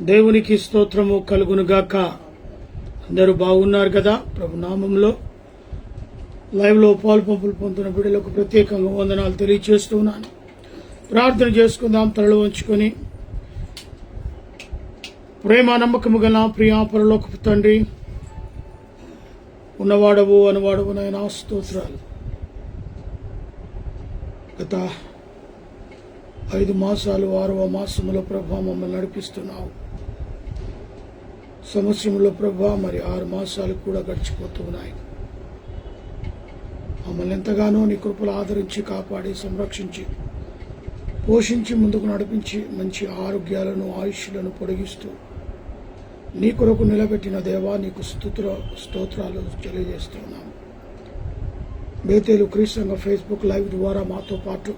దేవునికి స్తోత్రము కలుగునుగాక. అందరూ బాగున్నారు కదా? ప్రభు నామంలో లైవ్లో పాలు పంపులు పొందుతున్న బిడ్డలకు ప్రత్యేకంగా వందనాలు తెలియజేస్తున్నాను. ప్రార్థన చేసుకుందాం. తలలు వంచుకొని. ప్రేమ నమ్మకము గల ప్రియా పరలోకపు తండ్రి, ఉన్నవాడవు అనువాడవు నాయనా, స్తోత్రాలు. గత 5 మాసాలు 6వ మాసంలో ప్రభా మమ్మల్ని నడిపిస్తున్నావు. సంవత్సరంలో ప్రభా మరి 6 మాసాలు కూడా గడిచిపోతూ ఉన్నాయి. మమ్మల్ని ఎంతగానో నీ కృపలు ఆదరించి కాపాడి సంరక్షించి పోషించి ముందుకు నడిపించి మంచి ఆరోగ్యాలను ఆయుష్లను పొడిగిస్తూ నీ కొరకు నిలబెట్టిన దేవా, నీకు స్తోత్రాలు తెలియజేస్తున్నాము. బేతేలు క్రీస్తు ఫేస్బుక్ లైవ్ ద్వారా మాతో పాటు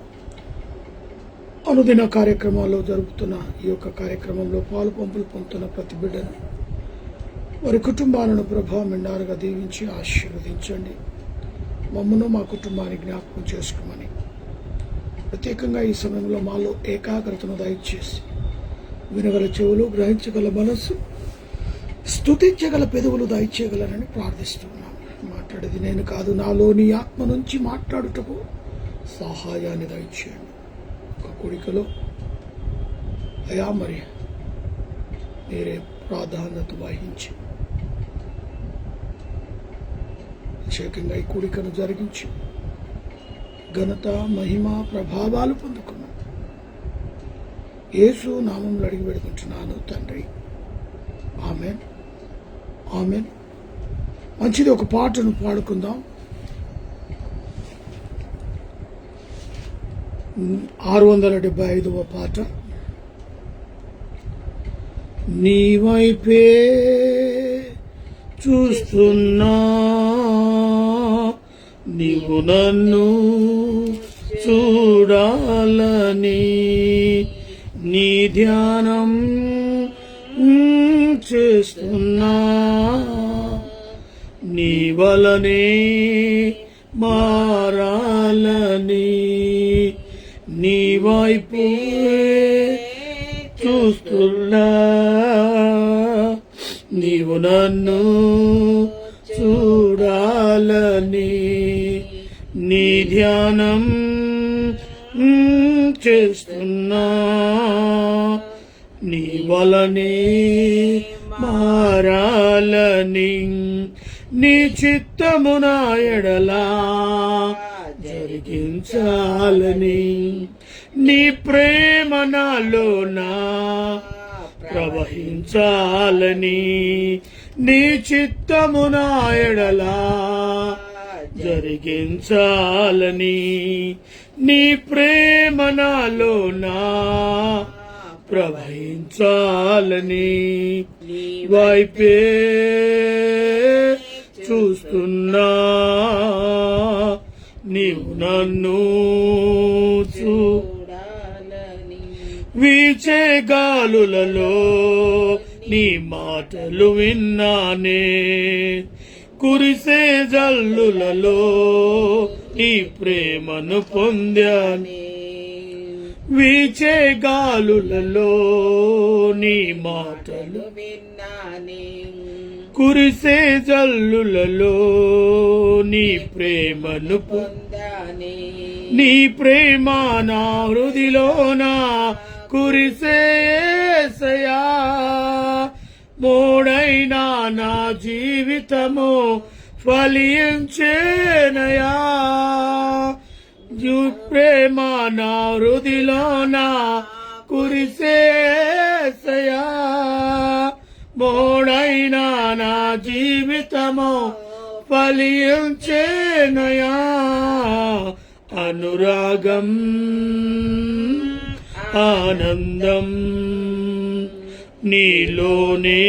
అనుదిన కార్యక్రమాల్లో జరుపుతున్న ఈ యొక్క కార్యక్రమంలో పాలు పంపులు పొందుతున్న ప్రతి బిడ్డను, వారి కుటుంబాలను ప్రభావ మెండారుగా దీవించి ఆశీర్వదించండి. మమ్మను మా కుటుంబాన్ని జ్ఞాపకం చేసుకోమని ప్రత్యేకంగా ఈ సమయంలో మాలో ఏకాగ్రతను దయచేసి వినగల చెవులు, గ్రహించగల మనస్సు, స్తుతించగల పెదవులు దయచేయగలరని ప్రార్థిస్తున్నాను. మాట్లాడేది నేను కాదు, నాలో నీ ఆత్మ నుంచి మాట్లాడుటకు సహాయాన్ని దయచేయండి. ఒక కూడికలో అయా మరి మీరే ప్రాధాన్యత వహించి ప్రత్యేకంగా ఈ కూడికను జరిగించి ఘనత, మహిమ, ప్రభావాలు పొందుకున్నాను. యేసు నామంలో అడిగి పెడుకుంటున్నాను తండ్రి. Amen, amen. మంచిది, ఒక పాటను పాడుకుందాం. 675వ పాట. నీ వైపే చూస్తున్నా, నీవు నన్ను చూడాలని నీ ధ్యానం చేస్తున్నా, నీ వలనే మారాలని నీ వైపు చూస్తున్నా, నీవు నన్ను చూడాలని నీ ధ్యానం చేస్తున్నా, నీ వలనే మారాలని నీ చిత్తము నా ఎడలా జరిగించాలని నీ ప్రేమ నాలోనా ప్రవహించాలని నీ చిత్తము నా ఎడలా జరిగించాలని నీ ప్రేమ నాలోనా ప్రవహించాలని వైపే చూస్తున్నా, నీవు నన్ను చూడాలని వీచే గాలులలో నీ మాటలు విన్నానే, కురిసే జల్లులలో నీ ప్రేమను పొందానే, వీచే గాలులలో నీ మాటలు విన్నానే, కురిసే జల్లులలో నీ ప్రేమను పొందానే, నీ ప్రేమ నా హృదిలోనా కురిసే యేసయ్యా, మోడైనా నా జీవితము ఫలించేనయా, ప్రేమ నా హృదిలోనా కురిసే యేసయ్యా, మోడైనా నా జీవితము ఫలించేనయా, అనురాగం ఆనందం నీలోనే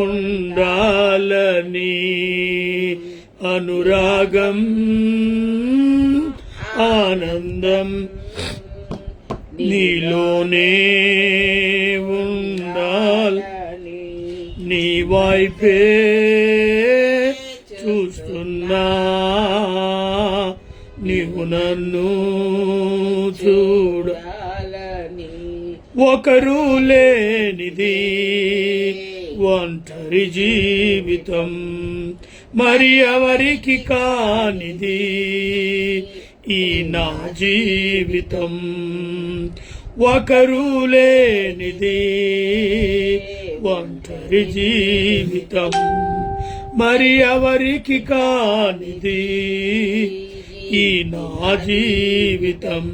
ఉండాలని, అనురాగం ఆనందం నీలోనే ఉండాలని నీ వైపే చూస్తున్నా, నీవు నన్ను చూడాలని ఒకరు లేనిది ఒంటరి జీవితం, మరి ఎవరికి కానిది ఈ నా జీవితం. ఒకరు లేనిది ఒంటరి జీవితం, మరి ఎవరికి కానిది ఈ నా జీవితం.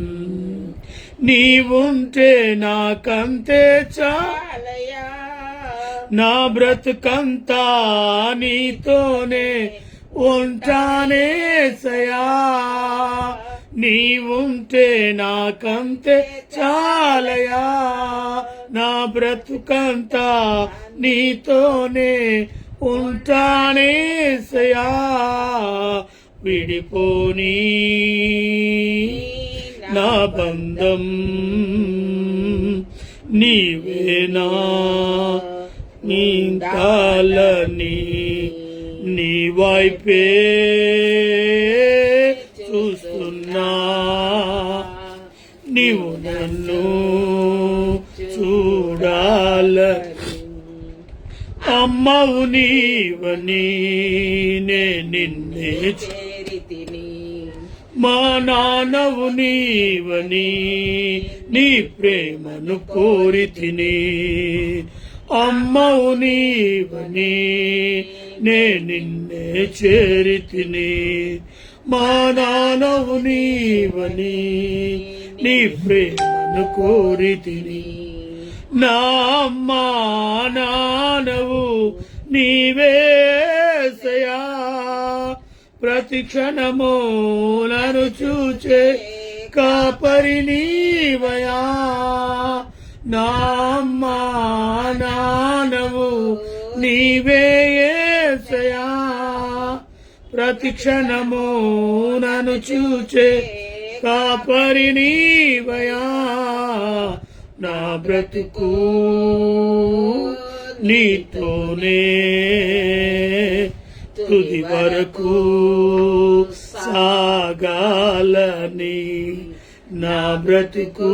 నీవుంటే నాకంతే చాలయా, నా బ్రతుకంతా నీతోనే ఉంటానేసయా. నీవుంటే నాకంతే చాలయా, నా బ్రతుకంతా నీతోనే ఉంటానేసయా. విడిపోని నా బంధం నీవేనా, నీ కాలని నీ వైపే చూస్తున్నా. నీవు నన్ను చూడాలని, అమ్మవు నీవని నే నిన్నే చేరితిని. మా నాన్నవు నీవని నీ ప్రేమను కోరితిని. అమ్మవు నీవని నే నిన్నే చేరితిని. మా నాన్నవు నీవని నీ ప్రేమను కోరితిని. నా అమ్మా నాన్నవు నీవేసయా, ప్రతి క్షణము నన్ను చూచే కాపరి నీవయా. నా అమ్మా నాన్నవు నీవేసయా, ప్రతి క్షణము నన్ను చూచే కాపరి నీవయా. నా బ్రతుకు నీతోనే తుది వరకు సాగాలని, నా బ్రతుకు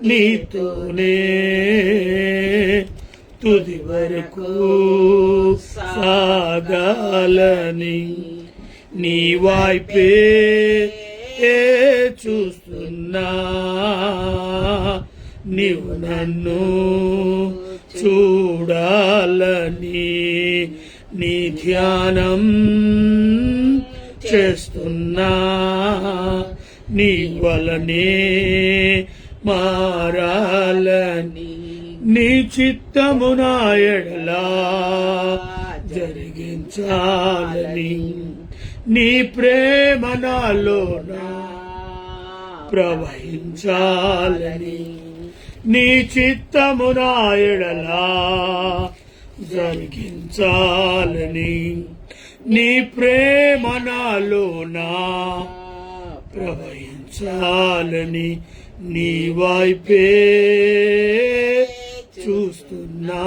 నీతోనే తుది వరకు సాగాలని. నీ వైపే చూస్తున్నా, నీవు నన్ను చూడాలని నీ ధ్యానం చేస్తున్నా. నీ వలనే మారాలని, నీ చిత్తము నా ఎడలా జరిగించాలని, నీ ప్రేమ నాలోన ప్రవహించాలని, నీ చిత్తము నా ఎడలా జరిగించాలని, నీ ప్రేమ నాలోన ప్రవహించాలని. నీ వైపే చూస్తున్నా,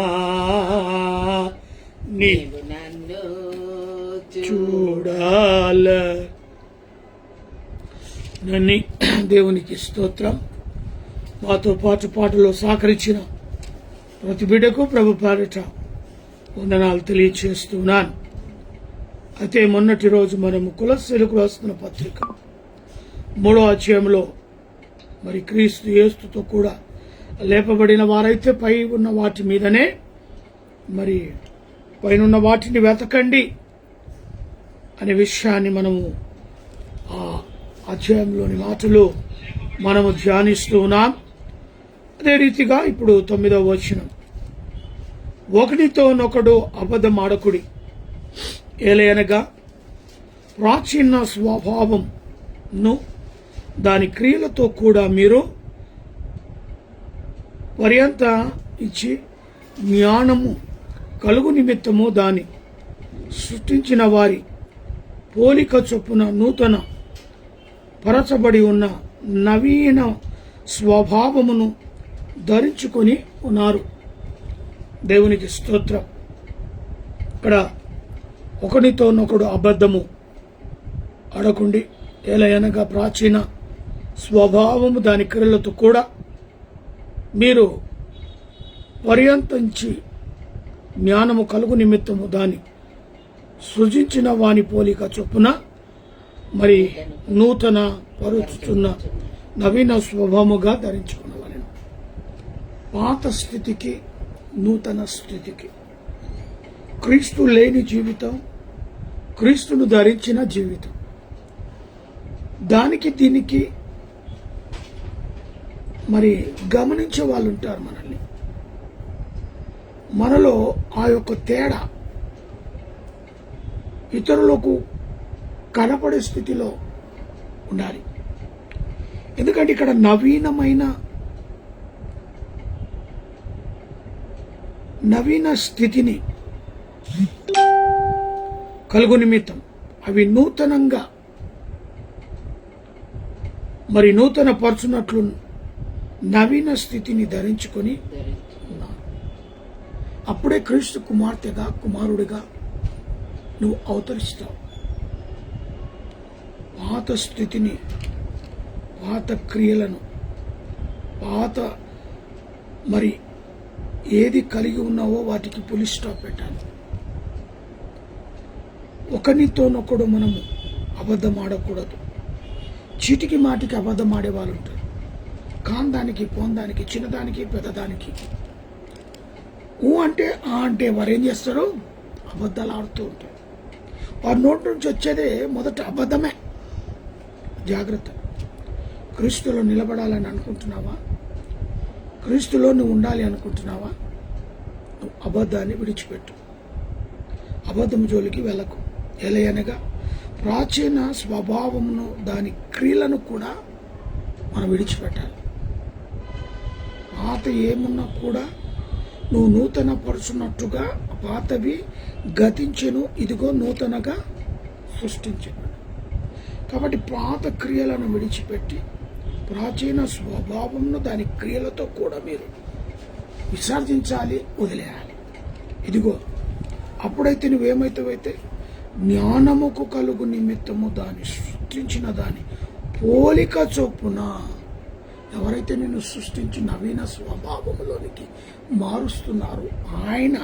నీవు నన్ను చూడాలని. దేవునికి స్తోత్రం. మాతో పాటు పాటలో సహకరించిన ప్రతి బిడ్డకు ప్రభు పేరిట వందనాలు తెలియచేస్తున్నాను. అయితే మొన్నటి రోజు మనము కొలస్సీలకు రాస్తున్న పత్రిక 3వ అధ్యాయంలో మరి క్రీస్తు యేసుతో కూడా లేపబడిన వారైతే పై ఉన్న వాటి మీదనే, మరి పైనున్న వాటిని వెతకండి అనే విషయాన్ని మనము ఆ అధ్యాయంలోని మాటలు మనము ధ్యానిస్తూ ఉన్నాం. అదే రీతిగా ఇప్పుడు 9వ వచనం, ఒకడితోనొకడు అబద్ధమాడకుడి, ఏలయనగా ప్రాచీన స్వభావంను దాని క్రియలతో కూడా మీరు పర్యంత ఇచ్చి జ్ఞానము కలుగు నిమిత్తము దాని సృష్టించిన వారి పోలిక చొప్పున నూతన పరచబడి ఉన్న నవీన స్వభావమును ధరించుకొని ఉన్నారు. దేవునికి స్తోత్రం. ఇక్కడ ఒకనితోనొకడు అబద్ధము ఆడకుండి, ఏలయనగా ప్రాచీన స్వభావము దాని క్రియలతో కూడా మీరు పర్యంతించి జ్ఞానము కలుగు నిమిత్తము దాన్ని సృజించిన వాని పోలిక చొప్పున మరి నూతన పరుచుచున్న నవీన స్వభావముగా ధరించుకున్నవాళ్ళను. పాత స్థితికి నూతన స్థితికి, క్రీస్తు లేని జీవితం, క్రీస్తును ధరించిన జీవితం, దానికి దీనికి మరి గమనించే వాళ్ళు ఉంటారు. మనలో ఆ యొక్క తేడా ఇతరులకు కనపడే స్థితిలో ఉండాలి. ఎందుకంటే ఇక్కడ నవీన స్థితిని కలుగు నిమిత్తం అవి నూతనంగా మరి నూతన పరచునట్లు నవీన స్థితిని ధరించుకొని ఉన్నాను. అప్పుడే క్రీస్తు కుమార్తెగా కుమారుడిగా నువ్వు అవతరిస్తావు. పాత స్థితిని, పాత క్రియలను, పాత మరి ఏది కలిగి ఉన్నావో వాటికి పులి స్టాప్ పెట్టాలి. ఒకరితోనొకడు మనము అబద్ధం ఆడకూడదు. చీటికి మాటికి అబద్ధం ఆడే వాళ్ళు ఉంటారు. కాందానికి పోందానికి, చిన్నదానికి పెద్దదానికి ఊ అంటే ఆ అంటే వారు ఏం చేస్తారు? అబద్ధాలు ఆడుతూ ఉంటారు. వారి నోటి నుంచి వచ్చేదే మొదట అబద్ధమే. జాగ్రత్త. క్రీస్తులో నిలబడాలని అనుకుంటున్నావా? క్రీస్తులో నువ్వు ఉండాలి అనుకుంటున్నావా? నువ్వు అబద్ధాన్ని విడిచిపెట్టు. అబద్ధము జోలికి వెళ్ళకు. ఎలయనగా ప్రాచీన స్వభావమును, దాని క్రియలను కూడా మనం విడిచిపెట్టాలి. పాత ఏమున్నా కూడా నువ్వు నూతన పరుచున్నట్టుగా పాతవి గతించెను, ఇదిగో నూతనగా సృష్టించెను. కాబట్టి పాత క్రియలను విడిచిపెట్టి ప్రాచీన స్వభావంను దాని క్రియలతో కూడా మీరు విసర్జించాలి, వదిలేయాలి. ఇదిగో అప్పుడైతే నువ్వేమైతే జ్ఞానముకు కలుగు నిమిత్తము దాన్ని సృష్టించిన దాని పోలిక చొప్పున ఎవరైతే నిన్ను సృష్టించి నవీన స్వభావములోనికి మారుస్తున్నారు, ఆయన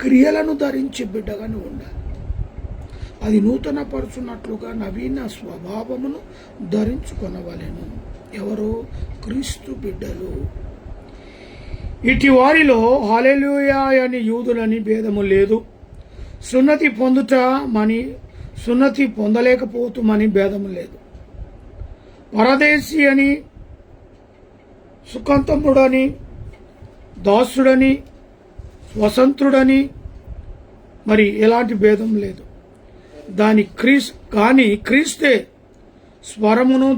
క్రియలను ధరించి బిడ్డగా నువ్వు ఉండాలి. అది నూతన పరుచున్నట్లుగా నవీన స్వభావమును ధరించుకొనవలెను. ఎవరు? క్రీస్తు బిడ్డలు. ఇటు వారిలో హల్లెలూయా అని యూదులని భేదము లేదు, సున్నతి పొందుటమని సున్నతి పొందలేకపోతుమని భేదము లేదు, పరదేశీ అని, సుఖంతముడని, దాసుడని, స్వతంత్రుడని మరి ఎలాంటి భేదం లేదు. కానీ క్రీస్తే స్వరమును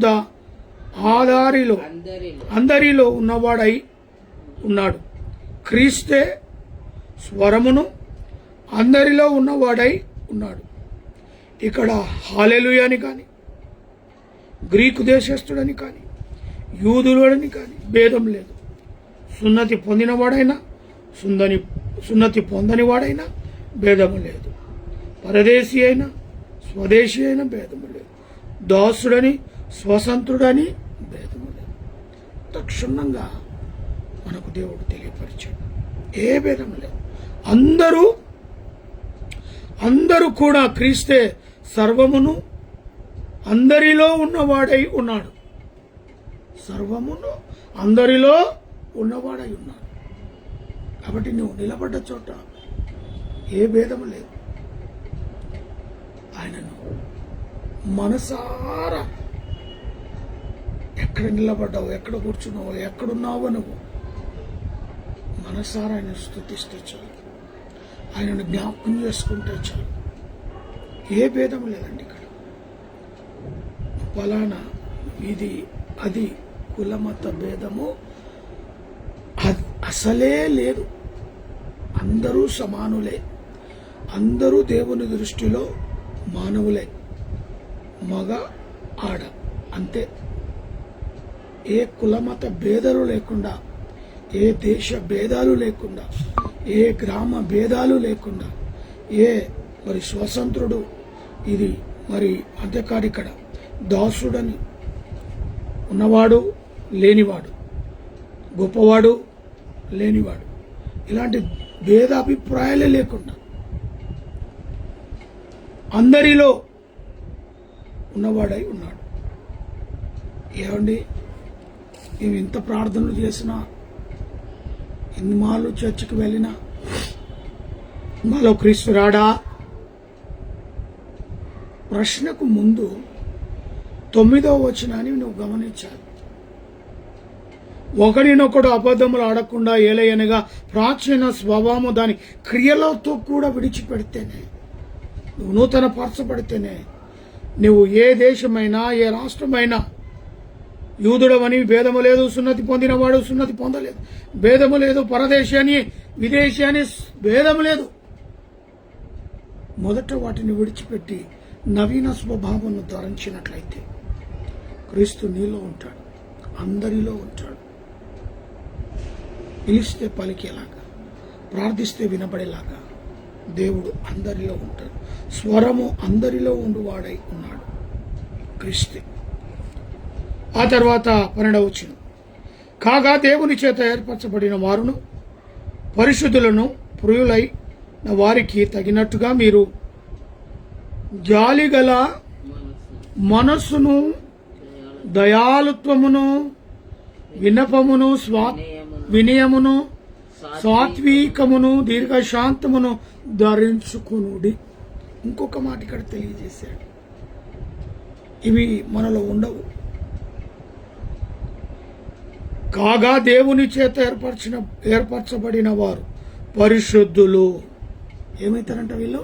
ఆధారిలో అందరిలో ఉన్నవాడై ఉన్నాడు. క్రీస్తే స్వరమును అందరిలో ఉన్నవాడై ఉన్నాడు. ఇక్కడ హల్లెలూయా అని కానీ, గ్రీకు దేశస్థుడని కానీ, యూదుడని కానీ భేదం లేదు. సున్నతి పొందినవాడైనా, సున్నతి పొందని వాడైనా భేదము లేదు. పరదేశీ అయినా, స్వదేశీ అయినా భేదము లేదు. దాసుడని, స్వతంత్రుడని భేదము లేదు. తక్షణంగా మనకు దేవుడు తెలియపరిచాడు. ఏ భేదం లేదు. అందరూ కూడా క్రీస్తే సర్వమును అందరిలో ఉన్నవాడై ఉన్నాడు. సర్వమును అందరిలో ఉన్నవాడై ఉన్నాడు. కాబట్టి నువ్వు నిలబడ్డ చోట ఏ భేదము లేదు. ఆయనను మనసారా ఎక్కడ నిలబడ్డావు, ఎక్కడ కూర్చున్నావు, ఎక్కడున్నావో నువ్వు మనసారా ఆయన స్తుతిస్తే చాలు, ఆయనను జ్ఞాపకం చేసుకుంటే చాలు. ఏ భేదం లేదండి. ఇక్కడ ఫలానా ఇది అది కులమత భేదము అసలే లేదు. అందరూ సమానులే. అందరూ దేవుని దృష్టిలో మానవులే. మగ ఆడ అంతే. ఏ కులమత భేదాలు లేకుండా, ఏ దేశ భేదాలు లేకుండా, ఏ గ్రామ భేదాలు లేకుండా, ఏ మరి స్వతంత్రుడు ఇది మరి అంతేకాదు. ఇక్కడ దాసుడని ఉన్నవాడు లేనివాడు, గొప్పవాడు, లేనివాడు, ఇలాంటి భేదాభిప్రాయాలే లేకుండా అందరిలో ఉన్నవాడై ఉన్నాడు. ఏమండి, మేము ఇంత ప్రార్థనలు చేసినా, ఎన్ని మాలు చర్చికి వెళ్ళినా మాలో క్రీస్తు రాడా? ప్రశ్నకు ముందు 9వ వచనాన్ని నువ్వు గమనించాలి. ఒకరినొకడు అబద్ధములు ఆడకుండా ఏలయనగా ప్రాచీన స్వభావము దాని క్రియలతో కూడా విడిచిపెడితేనే, నువ్వు నూతన పరచబడితేనే నువ్వు ఏ దేశమైనా ఏ రాష్ట్రమైనా యూదుడవని భేదము లేదు, సున్నతి పొందినవాడు సున్నతి పొందలేదు భేదము లేదు, పరదేశి అని విదేశీ అని భేదము లేదు. మొదట వాటిని విడిచిపెట్టి నవీన స్వభావాన్ని ధరించినట్లయితే క్రీస్తు నీలో ఉంటాడు, అందరిలో ఉంటాడు. పిలిస్తే పలికేలాగా, ప్రార్థిస్తే వినబడేలాగా దేవుడు అందరిలో ఉంటాడు. స్వరము అందరిలో ఉండువాడై ఉన్నాడు క్రీస్తు. ఆ తర్వాత 12వ వచనం, కాగా దేవుని చేత ఏర్పరచబడిన వారును పరిశుద్ధులను ప్రియులైన వారికి తగినట్టుగా మీరు జాలిగల మనస్సును, దయాలుత్వమును, వినపమును, వినయమును, సాత్వికమును, దీర్ఘశాంతమును ధరించుకునుడి. ఇంకొక మాట ఇక్కడ తెలియజేశాడు, ఇవి మనలో ఉండవు. కాగా దేవుని చేత ఏర్పరచబడిన వారు పరిశుద్ధులు. ఏమైతారంట వీళ్ళు?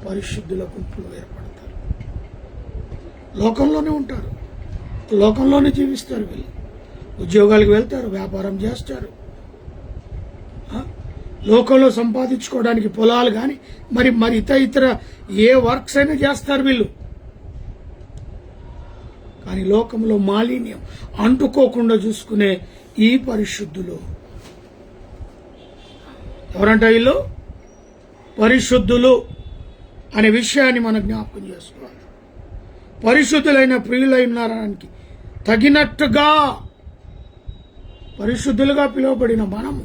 పరిశుద్ధుల గుంపులో ఏర్పడతారు. లోకంలోనే ఉంటారు, లోకంలోనే జీవిస్తారు. వీళ్ళు ఉద్యోగాలకు వెళ్తారు, వ్యాపారం చేస్తారు, లోకంలో సంపాదించుకోవడానికి పొలాలు కానీ మరి ఇతర ఏ వర్క్స్ అయినా చేస్తారు వీళ్ళు. కానీ లోకంలో మాలిన్యం అంటుకోకుండా చూసుకునే ఈ పరిశుద్ధులు ఎవరంట? వీళ్ళు పరిశుద్ధులు అనే విషయాన్ని మనం జ్ఞాపకం చేసుకోవాలి. పరిశుద్ధులైన ప్రియులైనారానికి తగినట్టుగా పరిశుద్ధులుగా పిలువబడిన మనము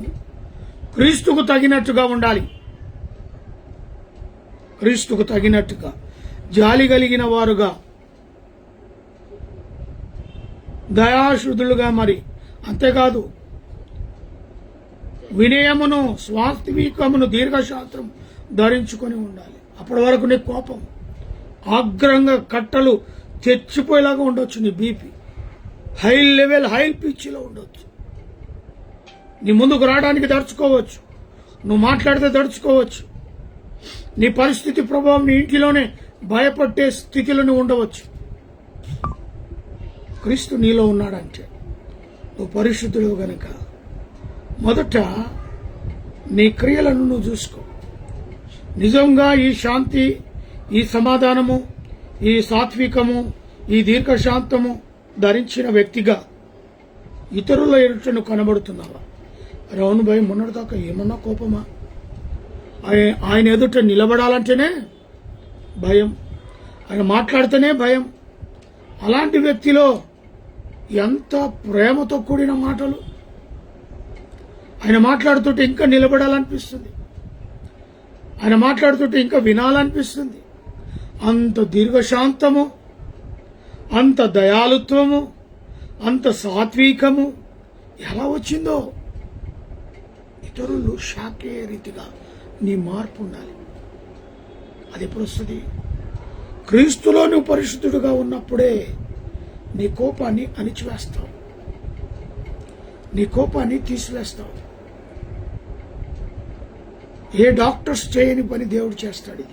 క్రీస్తుకు తగినట్టుగా ఉండాలి. క్రీస్తుకు తగినట్టుగా జాలి కలిగిన వారుగా, దయాశుద్ధులుగా, మరి అంతేకాదు వినయమును, స్వాత్వికమును, దీర్ఘశాస్త్రం ధరించుకొని ఉండాలి. అప్పటి వరకు నీ కోపం ఆగ్రంగా కట్టలు తెచ్చిపోయేలాగా ఉండొచ్చు. నీ బీపీ హై లెవెల్, హై పిచ్చిలో ఉండొచ్చు. నీ ముందుకు రావడానికి దడుచుకోవచ్చు, నువ్వు మాట్లాడితే దడుచుకోవచ్చు. నీ పరిస్థితి ప్రభావం నీ ఇంటిలోనే భయపట్టే స్థితిలో నువ్వు ఉండవచ్చు. క్రీస్తు నీలో ఉన్నాడంటే నువ్వు పరిశుద్ధుడు గనుక మొదట నీ క్రియలను నువ్వు చూసుకో. నిజంగా ఈ శాంతి, ఈ సమాధానము, ఈ సాత్వికము, ఈ దీర్ఘశాంతము ధరించిన వ్యక్తిగా ఇతరుల ఎదుటను కనబడుతున్నావా? అరే అవును భయం, మొన్నటిదాకా ఏమన్నా కోపమా? ఆయన ఎదుట నిలబడాలంటేనే భయం, ఆయన మాట్లాడితేనే భయం. అలాంటి వ్యక్తిలో ఎంత ప్రేమతో కూడిన మాటలు! ఆయన మాట్లాడుతుంటే ఇంకా నిలబడాలనిపిస్తుంది, ఆయన మాట్లాడుతుంటే ఇంకా వినాలనిపిస్తుంది. అంత దీర్ఘశాంతము, అంత దయాలుత్వము, అంత సాత్వికము ఎలా వచ్చిందో ఇతరులు షాకే రీతిగా నీ మార్పు ఉండాలి. అది ఎప్పుడు వస్తుంది? క్రీస్తులో నువ్వు పరిశుద్ధుడుగా ఉన్నప్పుడే నీ కోపాన్ని అణిచివేస్తావు, నీ కోపాన్ని తీసివేస్తావు. ఏ డాక్టర్స్ చేయని పని దేవుడు చేస్తాడు.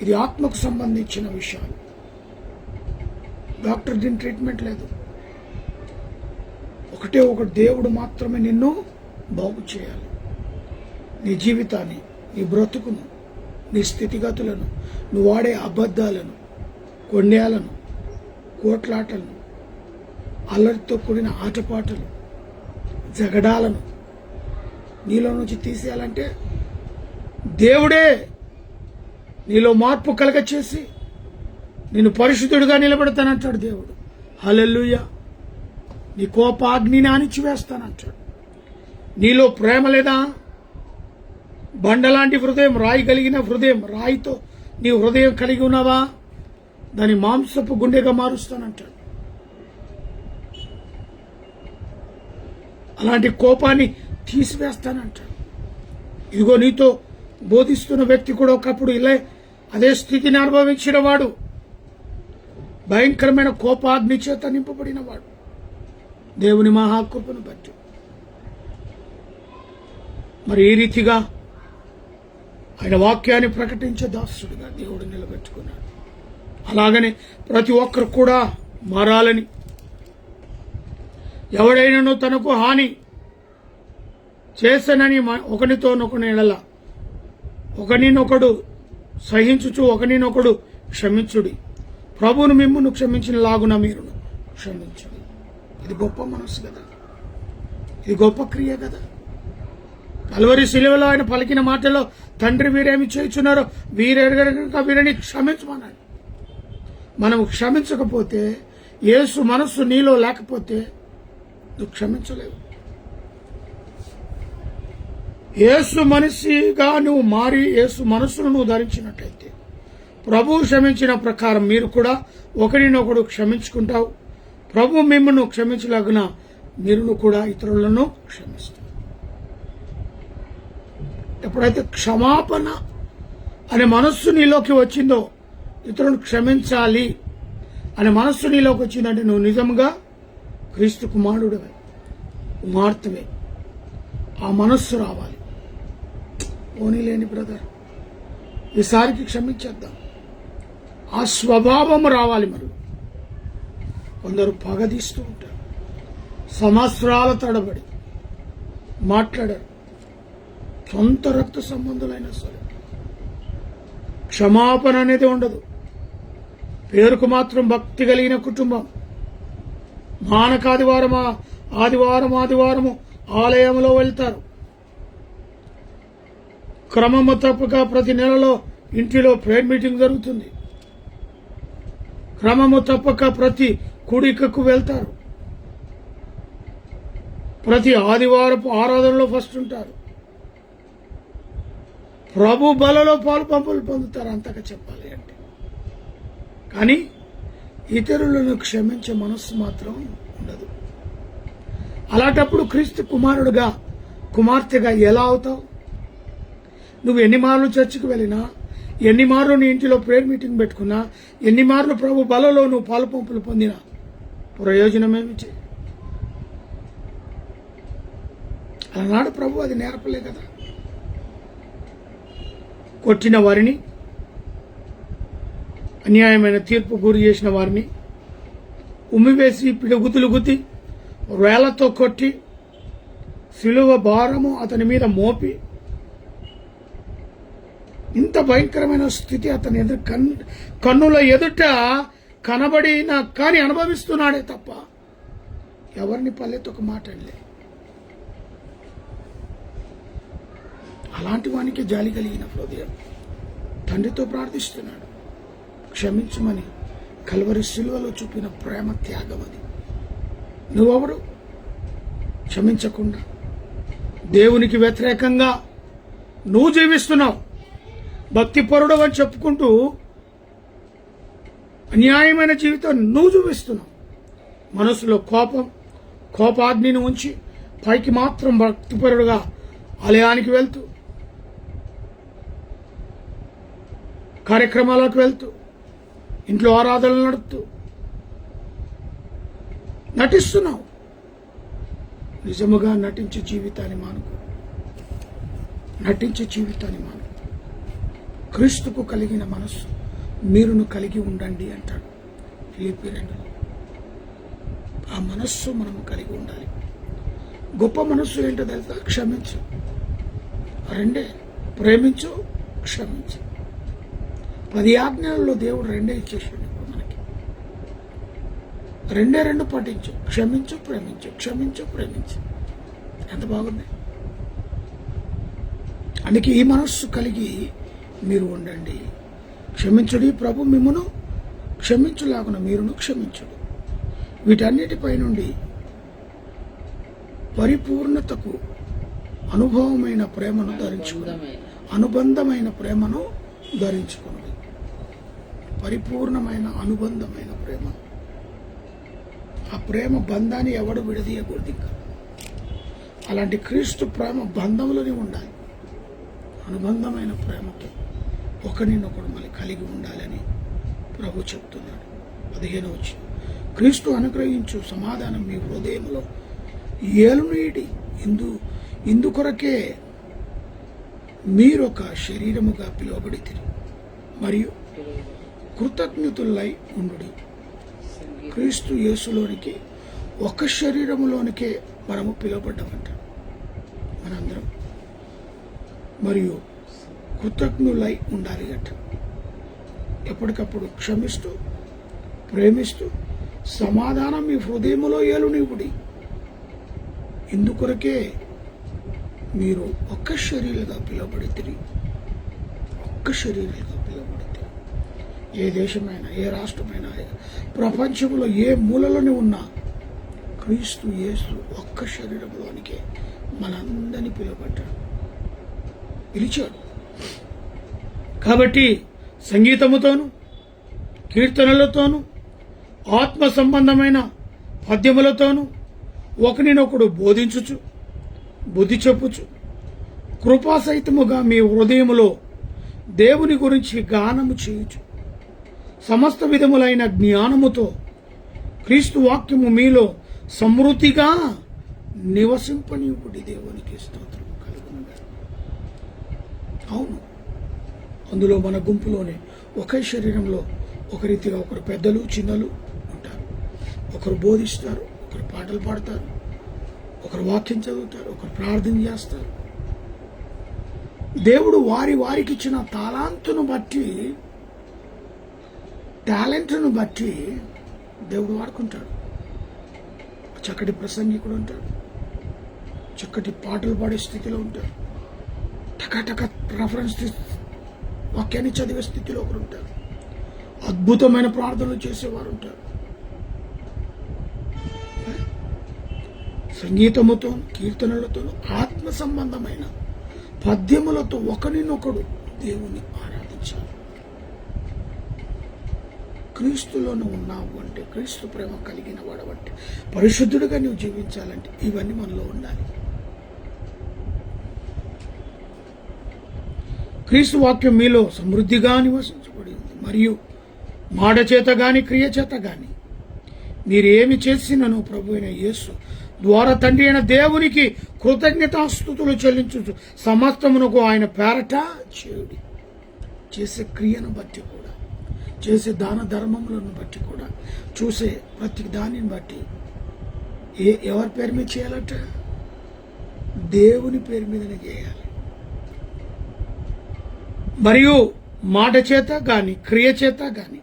ఇది ఆత్మకు సంబంధించిన విషయాలు. డాక్టర్ దీని ట్రీట్మెంట్ లేదు. ఒకటి దేవుడు మాత్రమే నిన్ను బాగు చేయాలి. నీ జీవితాన్ని, నీ బ్రతుకును, నీ స్థితిగతులను, నువ్వు వాడే అబద్ధాలను, కొన్నేలను, కోట్లాటలను, అల్లరితో కూడిన ఆటపాటలు, జగడాలను నీలో నుంచి తీసేయాలంటే దేవుడే నీలో మార్పు కలగచేసి నిన్ను పరిశుద్ధుడిగా నిలబెడతానంటాడు దేవుడు. హల్లెలూయా. నీ కోపాగ్నిని అణిచివేస్తానంటాడు. నీలో ప్రేమ లేదా? బండలాంటి హృదయం, రాయి కలిగిన హృదయం, రాయితో నీ హృదయం కలిగి ఉన్నావా? దాని మాంసపు గుండెగా మారుస్తానంటాడు. అలాంటి కోపాన్ని తీసివేస్తానంటాడు. ఇదిగో నీతో బోధిస్తున్న వ్యక్తి కూడా ఒకప్పుడు ఇలా అదే స్థితిని అనుభవించిన వాడు, భయంకరమైన కోపాగ్ని చేత నింపబడిన వాడు. దేవుని మహాకృపను బట్టి మరి ఈ రీతిగా ఆయన వాక్యాన్ని ప్రకటించే దాసుడిగా దేవుడు నిలబెట్టుకున్నాడు. అలాగనే ప్రతి ఒక్కరు కూడా మారాలని, ఎవడైనాను తనకు హాని చేసనని ఒకనితోనొకని ఎడల ఒకనినొకడు సహించుచు ఒకనినొకడు క్షమించుడి, ప్రభువును మిమ్మును క్షమించిన లాగున మీరును క్షమించుడి. ఇది గొప్ప మనసు కదా, ఇది గొప్ప క్రియ కదా. కల్వరి శిలువలో ఆయన పలికిన మాటలో, తండ్రి వీరేమి చేయుచున్నారో వీరెరగక వీరిని క్షమించమన్నాడు. మనం క్షమించకపోతే, యేసు మనస్సు నీలో లేకపోతే నువ్వు క్షమించలేవు. యేసు మనిషిగా నువ్వు మారి యేసు మనస్సును నువ్వు ధరించినట్లయితే, ప్రభువు క్షమించిన ప్రకారం మీరు కూడా ఒకరినొకడు క్షమించుకుంటావు. ప్రభు మిమ్మల్ని క్షమించలాగున మీరును కూడా ఇతరులను క్షమిస్తారు. ఎప్పుడైతే క్షమాపణ అనే మనస్సు నీలోకి వచ్చిందో, ఇతరులను క్షమించాలి అనే మనస్సు నీలోకి వచ్చిందంటే నువ్వు నిజంగా క్రీస్తు కుమారుడివే, కుమార్తెవే. ఆ మనస్సు రావాలి. పోనీలేని బ్రదర్, ఈసారికి క్షమించేద్దాం. ఆ స్వభావం రావాలి. మరి కొందరు పగదీస్తూ ఉంటారు, సంవత్సరాల తడబడి మాట్లాడారు, సొంత రక్త సంబంధులైనా సరే క్షమాపణ అనేది ఉండదు. పేరుకు మాత్రం భక్తి కలిగిన కుటుంబం, మానక ఆదివారము ఆలయంలో వెళ్తారు. క్రమము తప్పక ప్రతి నెలలో ఇంటిలో ప్రేయర్ మీటింగ్ జరుగుతుంది. క్రమము తప్పక ప్రతి కూడికకు వెళ్తారు. ప్రతి ఆదివారపు ఆరాధనలో ఫస్ట్ ఉంటారు. ప్రభు బలలో పాలు పంపులు పొందుతారు, అంతగా చెప్పాలి అంటే. కానీ ఇతరులను క్షమించే మనస్సు మాత్రం ఉండదు. అలాంటప్పుడు క్రీస్తు కుమారుడుగా, కుమార్తెగా ఎలా అవుతావు? నువ్వు ఎన్ని మార్లు చర్చికి వెళ్ళినా, ఎన్ని మార్లు నీ ఇంటిలో ప్రేయర్ మీటింగ్ పెట్టుకున్నా, ఎన్ని మార్లు ప్రభు బలలో నువ్వు పాలు పంపులు పొందినా ప్రయోజనమేమిటి? అలనాడు ప్రభు అది నేర్పలే కదా. కొట్టిన వారిని, అన్యాయమైన తీర్పు గురి చేసిన వారిని ఉమ్మివేసి పిడుగుతులు గుద్ది వేళ్లతో కొట్టి సిలువ భారము అతని మీద మోపి, ఇంత భయంకరమైన స్థితి అతని కన్నుల ఎదుట కనబడిన కానీ అనుభవిస్తున్నాడే తప్ప ఎవరిని పల్లెతో ఒక మాట అనలే. అలాంటి వానికి జాలి కలిగిన హృదయం తండ్రితో ప్రార్థిస్తున్నాడు, క్షమించమని. కల్వరి శిలువలో చూపిన ప్రేమ త్యాగం అది. నువ్వెవరు క్షమించకుండా దేవునికి వ్యతిరేకంగా నువ్వు జీవిస్తున్నావు. భక్తిపరుడు అని చెప్పుకుంటూ అన్యాయమైన జీవితం నువ్వు చూపిస్తున్నావు. మనసులో కోపాగ్నిని ఉంచి పైకి మాత్రం భక్తిపరుడుగా ఆలయానికి వెళ్తూ, కార్యక్రమాలకు వెళ్తూ, ఇంట్లో ఆరాధనలు నడుపుతూ నటిస్తున్నావు. నిజముగా నటించే జీవితాన్ని మానుకో. క్రీస్తుకు కలిగిన మనస్సు మీరును కలిగి ఉండండి అంటాడు ఫిలిప్పీ 2. ఆ మనస్సు మనము కలిగి ఉండాలి. గొప్ప మనస్సు ఏంటో తెలుసా? క్షమించు. రెండే, ప్రేమించు, క్షమించు. 10 ఆజ్ఞలలో దేవుడు 2 ఇచ్చేసాడు మనకి. 2 పాటించు. క్షమించు, ప్రేమించు, క్షమించు, ప్రేమించు. ఎంత బాగుంది. అందుకే ఈ మనస్సు కలిగి మీరు ఉండండి. క్షమించుడి, ప్రభు మిమ్మును క్షమించులాగున మీరును క్షమించుడు. వీటన్నిటిపై నుండి పరిపూర్ణతకు అనుభవమైన ప్రేమను ధరించుకున్నది, అనుబంధమైన ప్రేమను ధరించుకున్నది, పరిపూర్ణమైన అనుబంధమైన ప్రేమ. ఆ ప్రేమ బంధాన్ని ఎవడు విడదీయకూడదు. ఇంకా అలాంటి క్రీస్తు ప్రేమ బంధంలోనే ఉండాలి. అనుబంధమైన ప్రేమతో ఒకరినొకడు మళ్ళీ కలిగి ఉండాలని ప్రభు చెప్తున్నాడు. 15వ వచనం, క్రీస్తు అనుగ్రహించు సమాధానం మీ హృదయంలో ఏలునీడి. ఇందుకొరకే మీరొక శరీరముగా పిలువబడితిరి మరియు కృతజ్ఞతులై ఉండుడి. క్రీస్తు యేసులోనికి ఒక శరీరములోనికే మనము పిలువబడ్డామంట మనందరం. మరియు కృతజ్ఞులై ఉండాలి అట. ఎప్పటికప్పుడు క్షమిస్తూ ప్రేమిస్తూ సమాధానం మీ హృదయములో ఏలునివ్వుడి. ఇందుకొరకే మీరు ఒక్క శరీరంగా పిలువబడితిరి. ఒక్క శరీరంగా పిలువబడితే ఏ దేశమైనా ఏ రాష్ట్రమైనా ప్రపంచంలో ఏ మూలలోనే ఉన్నా క్రీస్తు యేసు ఒక్క శరీరంలోనికే మనందరినీ పిలిచాడు. కాబట్టి సంగీతముతోను కీర్తనలతోనూ ఆత్మ సంబంధమైన పద్యములతోనూ ఒకరినొకడు బోధించుచు బుద్ధి చెప్పుచు కృపాసహితముగా మీ హృదయములో దేవుని గురించి గానము చేయుచు సమస్త విధములైన జ్ఞానముతో క్రీస్తు వాక్యము మీలో సమృద్ధిగా నివసింపనివ్వుడి. దేవునికి స్తోత్రము కలుగునుగా. అవును, అందులో మన గుంపులోనే ఒకే శరీరంలో ఒక రీతిగా ఒకరు పెద్దలు చిన్నలు ఉంటారు. ఒకరు బోధిస్తారు, ఒకరు పాటలు పాడతారు, ఒకరు వాక్యం చదువుతారు, ఒకరు ప్రార్థన చేస్తారు. దేవుడు వారికి ఇచ్చిన టాలెంట్ను బట్టి దేవుడు వాడుకుంటాడు. చక్కటి ప్రసంగికుడు ఉంటాడు, చక్కటి పాటలు పాడే స్థితిలో ఉంటారు, టకాటక రెఫరెన్స్ వాక్యాన్ని చదివే స్థితిలో ఒకరు ఉంటారు, అద్భుతమైన ప్రార్థనలు చేసేవారు ఉంటారు. సంగీతముతో కీర్తనలతో ఆత్మ సంబంధమైన పద్యములతో ఒకరినొకడు దేవుని ఆరాధించాలి. క్రీస్తులోను ఉన్నావు అంటే, క్రీస్తు ప్రేమ కలిగిన వాడవంటే, పరిశుద్ధుడిగా నువ్వు జీవించాలంటే ఇవన్నీ మనలో ఉండాలి. క్రీస్తు వాక్యం మీలో సమృద్ధిగా నివసించబడి ఉంది మరియు మాట చేత గాని క్రియ చేత గాని మీరేమి చేసినను ప్రభు అయిన యేసు ద్వారా తండ్రి అయిన దేవునికి కృతజ్ఞతాస్తుతులు చెల్లించు సమస్తమునకు ఆయన పేరట చేయుడి. చేసే క్రియను బట్టి కూడా, చేసే దాన ధర్మములను బట్టి కూడా, చూసే ప్రతి దానిని బట్టి ఎవరి పేరు మీద చేయాలట? దేవుని పేరు మీదనే చేయాలి. మరియు మాట చేత గాని క్రియ చేత గాని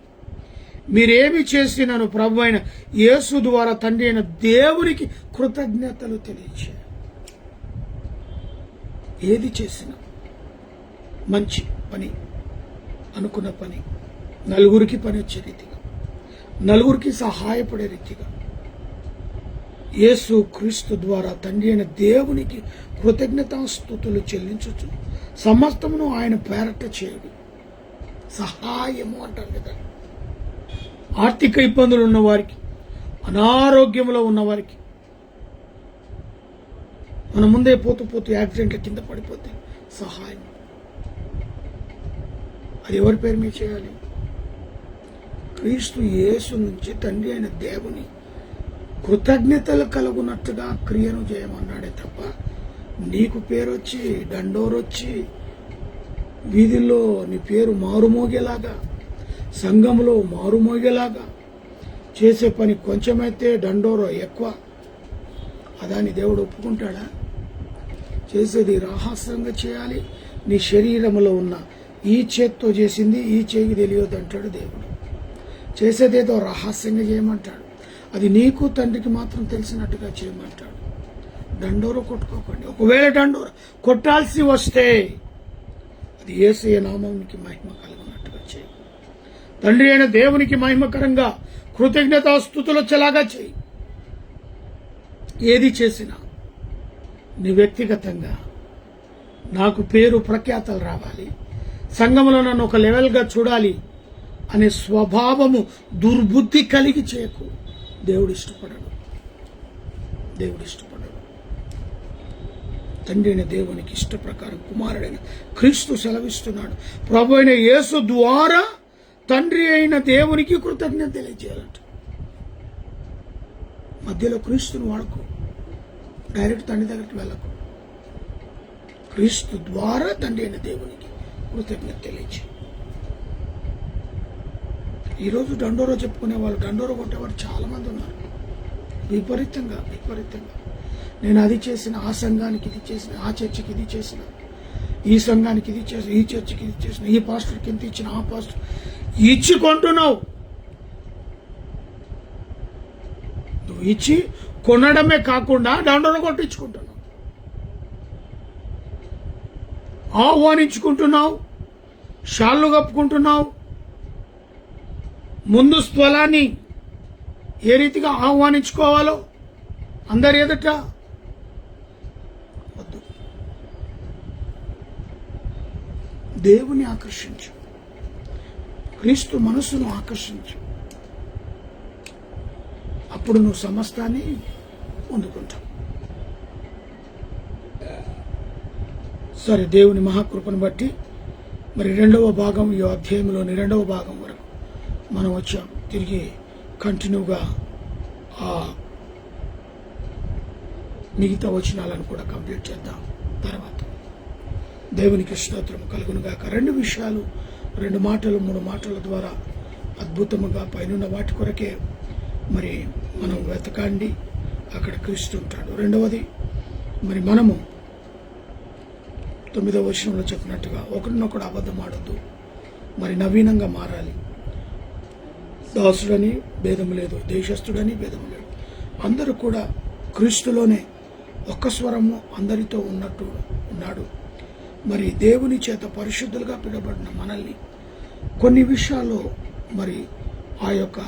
మీరేమి చేసినను ప్రభు అయిన యేసు ద్వారా తండ్రి అయిన దేవునికి కృతజ్ఞతలు తెలియచేయాలి. ఏది చేసినా మంచి పని అనుకున్న పని, నలుగురికి పని వచ్చే రీతిగా, నలుగురికి సహాయపడే రీతిగా యేసు క్రీస్తు ద్వారా తండ్రి అయిన దేవునికి కృతజ్ఞతాస్తుతులు చెల్లించచ్చు సమస్తమును ఆయన పేరట చేయుడి. సహాయము అంటారు కదా. ఆర్థిక ఇబ్బందులు ఉన్నవారికి, అనారోగ్యంలో ఉన్నవారికి, మన ముందే పోతూ యాక్సిడెంట్ల కింద పడిపోతే సహాయం, అది ఎవరి పేరు మీద చేయాలి? క్రీస్తు యేసు నుంచి తండ్రి అయిన దేవుని కృతజ్ఞతలు కలుగునట్టుగా క్రియను చేయమన్నాడే తప్ప నీకు పేరు వచ్చి దండోరొచ్చి వీధుల్లో నీ పేరు మారుమోగేలాగా, సంఘంలో మారుమోగేలాగా చేసే పని కొంచెమైతే దండోరో ఎక్కువ, అదాన్ని దేవుడు ఒప్పుకుంటాడా? చేసేది రహస్యంగా చేయాలి. నీ శరీరంలో ఉన్న ఈ చేత్తో చేసింది ఈ చేయికి తెలియదు అంటాడు దేవుడు. చేసేదేదో రహస్యంగా చేయమంటాడు. అది నీకు తండ్రికి మాత్రం తెలిసినట్టుగా చేయమంటాడు. దండోర కొట్టుకోకండి. ఒకవేళ దండోర కొట్టాల్సి వస్తే అది యేసయ్య నామానికి మహిమ కలుగునట్టుగా చేయి. తండ్రి అయిన దేవునికి మహిమకరంగా కృతజ్ఞతాస్తుతులు వచ్చేలాగా చేయి. ఏది చేసినా నీ వ్యక్తిగతంగా నాకు పేరు ప్రఖ్యాతలు రావాలి, సంఘంలో నన్ను ఒక లెవెల్గా చూడాలి అనే స్వభావము దుర్బుద్ధి కలిగి చేయకు. దేవుడు ఇష్టపడడు. తండ్రి అయిన దేవునికి ఇష్ట ప్రకారం కుమారుడైన క్రీస్తు సెలవిస్తున్నాడు. ప్రభు అయిన యేసు ద్వారా తండ్రి అయిన దేవునికి కృతజ్ఞత తెలియజేయాలంట. మధ్యలో క్రీస్తుని వాడుకో, డైరెక్ట్ తండ్రి దగ్గరికి వెళ్ళకు. క్రీస్తు ద్వారా తండ్రి అయిన దేవునికి కృతజ్ఞత తెలియజేయ. ఈరోజు దండోరా చెప్పుకునే వాళ్ళు, దండోరా కొట్టేవాడు చాలా మంది ఉన్నారు. విపరీతంగా నేను అది చేసిన, ఆ సంఘానికి ఇది చేసిన, ఆ చర్చికి ఇది చేసిన, ఈ సంఘానికి ఇది చేసిన, ఈ చర్చికి ఇది చేసిన, ఈ పాస్టర్కి ఎంత ఇచ్చిన, ఆ పాస్టర్ ఇచ్చి కొంటున్నావు. నువ్వు ఇచ్చి కొనడమే కాకుండా దండోరా కొట్టించుకుంటున్నావు, ఆహ్వానించుకుంటున్నావు, షాళ్ళు కప్పుకుంటున్నావు. ముందు స్థలాన్ని ఏ రీతిగా ఆహ్వానించుకోవాలో అందరి ఎదుట వద్దు. దేవుని ఆకర్షించు, క్రీస్తు మనస్సును ఆకర్షించు. అప్పుడు నువ్వు సమస్తాన్ని పొందుకుంటావు. సరే, దేవుని మహాకృపను బట్టి మరి రెండవ భాగం, ఈ అధ్యాయంలోని రెండవ భాగం వరకు మనం వచ్చాం. తిరిగి కంటిన్యూగా ఆ మిగతా వచనాలను కూడా కంప్లీట్ చేద్దాం. తర్వాత దేవునికి స్తోత్రం కలుగునుగాక. 2 విషయాలు, 2 మాటలు, 3 మాటల ద్వారా అద్భుతముగా పైనున్న వాటి కొరకే మరి మనం వెతకండి, అక్కడ క్రీస్తు ఉంటాడు. రెండవది, మరి మనము 9వ వచనంలో చెప్పినట్టుగా ఒకరినొకడు అబద్ధం ఆడొద్దు, మరి నవీనంగా మారాలి. దాసుడని భేదం లేదు, దేశస్థుడని భేదం లేదు, అందరూ కూడా క్రీస్తులోనే ఒక్క స్వరము అందరితో ఉన్నాడు. మరి దేవుని చేత పరిశుద్ధులుగా పిలువబడిన మనల్ని కొన్ని విషయాల్లో మరి ఆ యొక్క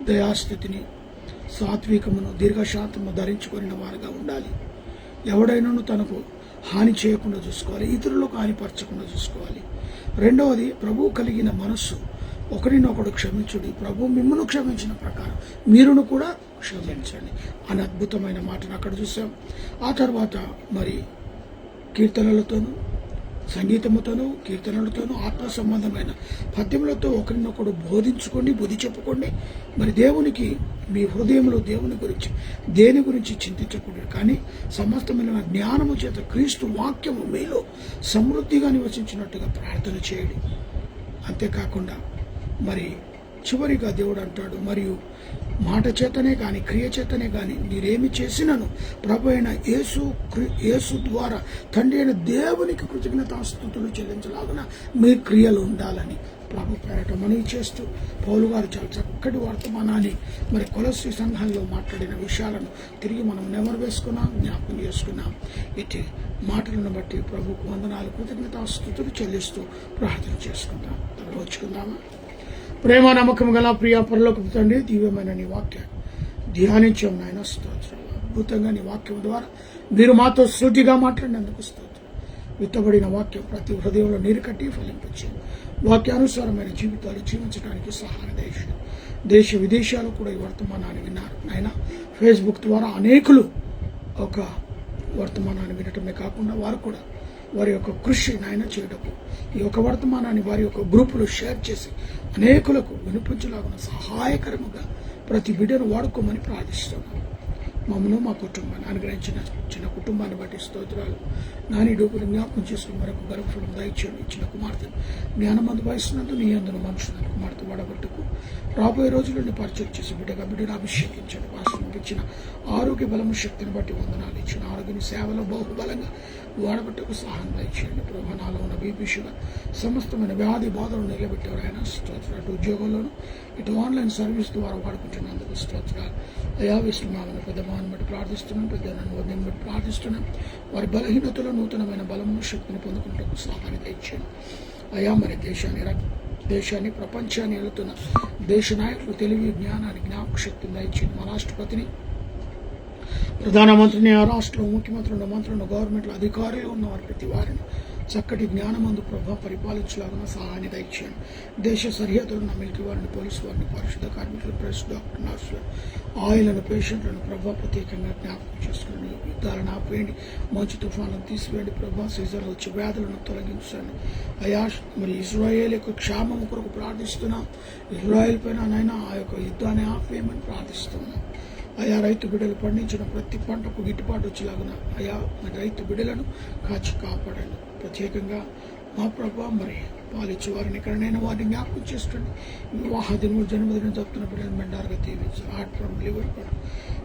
దయాస్థితిని, సాత్వికమును, దీర్ఘశాంతము ధరించుకున్న వారుగా ఉండాలి. ఎవడైనాను తనకు హాని చేయకుండా చూసుకోవాలి, ఇతరులకు హానిపరచకుండా చూసుకోవాలి. రెండవది, ప్రభువు కలిగిన మనస్సు, ఒకరినొకడు క్షమించుడి, ప్రభు మిమ్మల్ని క్షమించిన ప్రకారం మీరును కూడా క్షమించండి అని అద్భుతమైన మాటను అక్కడ చూసాం. ఆ తర్వాత మరి కీర్తనలతోనూ, సంగీతముతోనూ, కీర్తనలతోనూ, ఆత్మ సంబంధమైన పద్యములతో ఒకరినొకడు బోధించుకోండి, బుద్ధి చెప్పుకోండి. మరి దేవునికి మీ హృదయంలో దేవుని గురించి, దేని గురించి చింతించకూడదు, కానీ సమస్తమైన జ్ఞానము చేత క్రీస్తు వాక్యము మీలో సమృద్ధిగా నివసించినట్టుగా ప్రార్థన చేయండి. అంతేకాకుండా మరి చివరిగా దేవుడు అంటాడు, మరియు మాట చేతనే కానీ క్రియ చేతనే కానీ మీరేమి చేసినను ప్రభు అయిన యేసు ద్వారా తండ్రి అయిన దేవునికి కృతజ్ఞతాస్తుతులు చెల్లించలాగున మీ క్రియలు ఉండాలని ప్రభు పేరట మనవి చేస్తూ పౌలు గారు చాలా చక్కటి వర్తమానాన్ని మరి కొలస్సీ సంఘంలో మాట్లాడిన విషయాలను తిరిగి మనం నెమరు వేసుకున్నాం, జ్ఞాపకం చేసుకున్నాం. ఇటు మాటలను బట్టి ప్రభుకు వందనాలు, కృతజ్ఞతాస్తుతులు చెల్లిస్తూ ప్రార్థన చేసుకుందాం. వచ్చుకుందామా? ప్రేమ నమ్మకం గల ప్రియ పరలోకపు తండ్రి, దివ్యమైన నీ వాక్యాన్ని ధ్యానించాం నాయన. స్తోత్రాలు. అద్భుతంగా నీ వాక్యం ద్వారా మీరు మాతో సూటిగా మాట్లాడినందుకు స్తోత్రం. విత్తబడిన వాక్యం ప్రతి హృదయంలో నీరు కట్టి ఫలింపచేయండి. వాక్యానుసారమైన జీవితాలు జీవించడానికి సహాయం దయచేయండి. దేశ విదేశాలు కూడా ఈ వర్తమానాన్ని విన్నారు నాయన. ఫేస్బుక్ ద్వారా అనేకులు ఒక వర్తమానాన్ని వినటమే కాకుండా వారు కూడా వారి యొక్క కృషి నాయన చేయటకు ఈ యొక్క వర్తమానాన్ని వారి యొక్క గ్రూపులో షేర్ చేసి అనేకులకు వినిపించలాగున సహాయకరముగా ప్రతి బిడ్డను వాడుకోమని ప్రార్థిస్తున్నాను. మమ్మల్ని, మా కుటుంబాన్ని అనుగ్రహించిన చిన్న కుటుంబాన్ని బట్టి స్తోత్రాలు. నాని డూపులు జ్ఞాపకం చేసుకుని మరొక గర్భఫలం దయచేయండి. చిన్న కుమార్తెను జ్ఞానమందు వయసునందు నీ అందును మనుషులను కుమార్తె వాడబట్టుకు రాబోయే రోజులను పరిచయం చేసి బిడ్డను అభిషేకించండి. వాస్తవం ఇచ్చిన ఆరోగ్య బలము శక్తిని బట్టి వందనాలు. ఇచ్చిన ఆరోగ్య సేవలో బహుబలంగా వాడబట్టుకు సహాయం దయచేయండి. ప్రభానాలో ఉన్న బీపీ, షుగర్ సమస్తమైన వ్యాధి బాధలు నిలబెట్టారు ఆయన. స్తోత్రాలు. ఉద్యోగంలోను ఇటు ఆన్లైన్ సర్వీస్ ద్వారా వాడుకుంటున్నందుకు స్తోత్రాలు. అయా విష్ణుమామని పెద్దమాన్ని బట్టి ప్రార్థిస్తున్నాం, పెద్దలను వదిలిని బట్టి ప్రార్థిస్తున్నాం. వారి బలహీనతలో నూతనమైన బలము శక్తిని పొందుకుంటూ సహాయాన్ని తెచ్చాను. అయా మరి దేశాన్ని ప్రపంచాన్ని వెళుతున్న దేశ నాయకులు తెలివి, జ్ఞానాన్ని, జ్ఞాపక శక్తిని దయచేయండి. మా రాష్ట్రపతిని ప్రధానమంత్రిని, ఆ రాష్ట్రంలో ముఖ్యమంత్రులను, మంత్రులను, గవర్నమెంట్లో అధికారులు ఉన్నవారు ప్రతి వారిని చక్కటి జ్ఞానమందు ప్రభా పరిపాలించలాగా సహాయాన్ని దయచేయండి. దేశ సరిహద్దులను మిలిటరీ వారిని, పోలీసు వారిని, పరిశుద్ధ కార్మికులు, ప్రెస్, డాక్టర్, నర్సులు, ఆయిలను, పేషెంట్లను ప్రభా ప్రత్యేకంగా జ్ఞాపకం చేసుకుని యుద్ధాలను ఆపేయండి. మంచు తుఫాను తీసివేయండి ప్రభా. సీజన్లో వచ్చే వ్యాధులను తొలగించండి అయా. మరి ఇజ్రాయేల్ యొక్క క్షేమం కొరకు ప్రార్థిస్తున్నాం. ఇజ్రాయేల్ పైన నైనా ఆ యొక్క యుద్ధాన్ని ఆపేయమని ప్రార్థిస్తున్నాం అయా. రైతు బిడ్డలు పండించిన ప్రతి పంటకు గిట్టుబాటు వచ్చేలాగున అయా మరి రైతు బిడ్డలను కాచి కాపాడండి. ప్రత్యేకంగా మా ప్రభా మరి పాలిచ్చే వారిని ఎక్కడైనా వారిని జ్ఞాపకం చేసుకోండి. వివాహ దినములు, జన్మదినం జరుపుతున్న బిడ్డలు మెండారుగా దీవించారు. Heart problem, liver problem,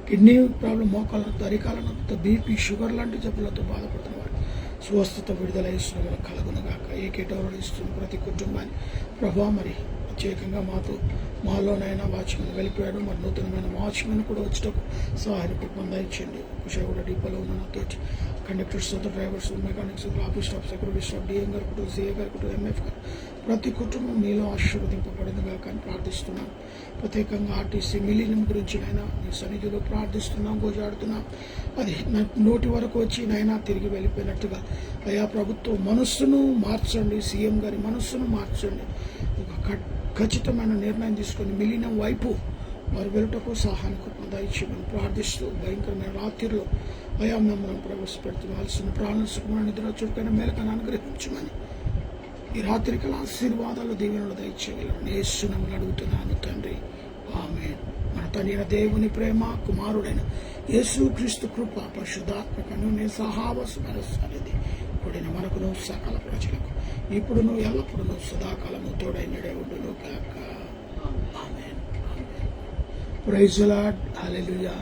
kidney problem, మోకాళ్ళ అరికాలతో, బీపీ, షుగర్ లాంటి జబ్బులతో బాధపడుతున్న వారు స్వస్థత, విడుదల ఇస్తున్న కలుగునగాక. ఏ కేటవరలు ఇస్తున్న ప్రతి కుటుంబాన్ని ప్రభా మరి ప్రత్యేకంగా మాలోనైనా వాచ్మెన్ వెళ్ళిపోయాడు. మరి నూతనమైన వాచ్మెన్ కూడా వచ్చేటప్పుడు సహాయం పొందించండి. కుషాగూడ డిపోలో ఉన్న నాతో conductors, drivers, mechanics, office staff, security staff, DM గారు కుటుంబ, సిఏ గారు కుటుంబ, ఎంఎఫ్ గారు ప్రతి కుటుంబం నీలో ఆశీర్వదింపబడిందిగా కానీ ప్రార్థిస్తున్నాం. ప్రత్యేకంగా ఆర్టీసీ మిలీనియం గురించి నైనా నీ సన్నిధిలో ప్రార్థిస్తున్నాం, గోజాడుతున్నాం. అది నోటి వరకు వచ్చి నైనా తిరిగి వెళ్ళిపోయినట్టుగా అయా ప్రభుత్వం మనస్సును మార్చండి. సీఎం గారి మనస్సును మార్చండి. ఒక ఖచ్చితమైన నిర్ణయం తీసుకొని మిలీనియం వైపు వారు వెళ్ళటకు సహాయానికి దయచేయమని ప్రార్థిస్తూ భయంకరమైన రాత్రిలో అయా మిమ్మల్ని ప్రవేశపెడుతున్న ప్రాణ సుఖమైన నిద్ర చురుకైన మేలకను అనుగ్రహించమని ఈ రాత్రికల ఆశీర్వాదాలు, దీవెనలు దయచేయాలని యేసునామములో అడుగుతున్నాను తండ్రి, ఆమేన్. మన తండ్రి దేవుని ప్రేమ, కుమారుడైన యేసుక్రీస్తు కృప, పరిశుద్ధాత్మకను సహవాసమైన సన్నిధి కూడిన మనకును సకల ప్రజలకు ఇప్పుడును ఎల్లప్పుడూ సదాకాలము తోడైనడే ఉండును గాక. Amen. Praise the lord. Hallelujah.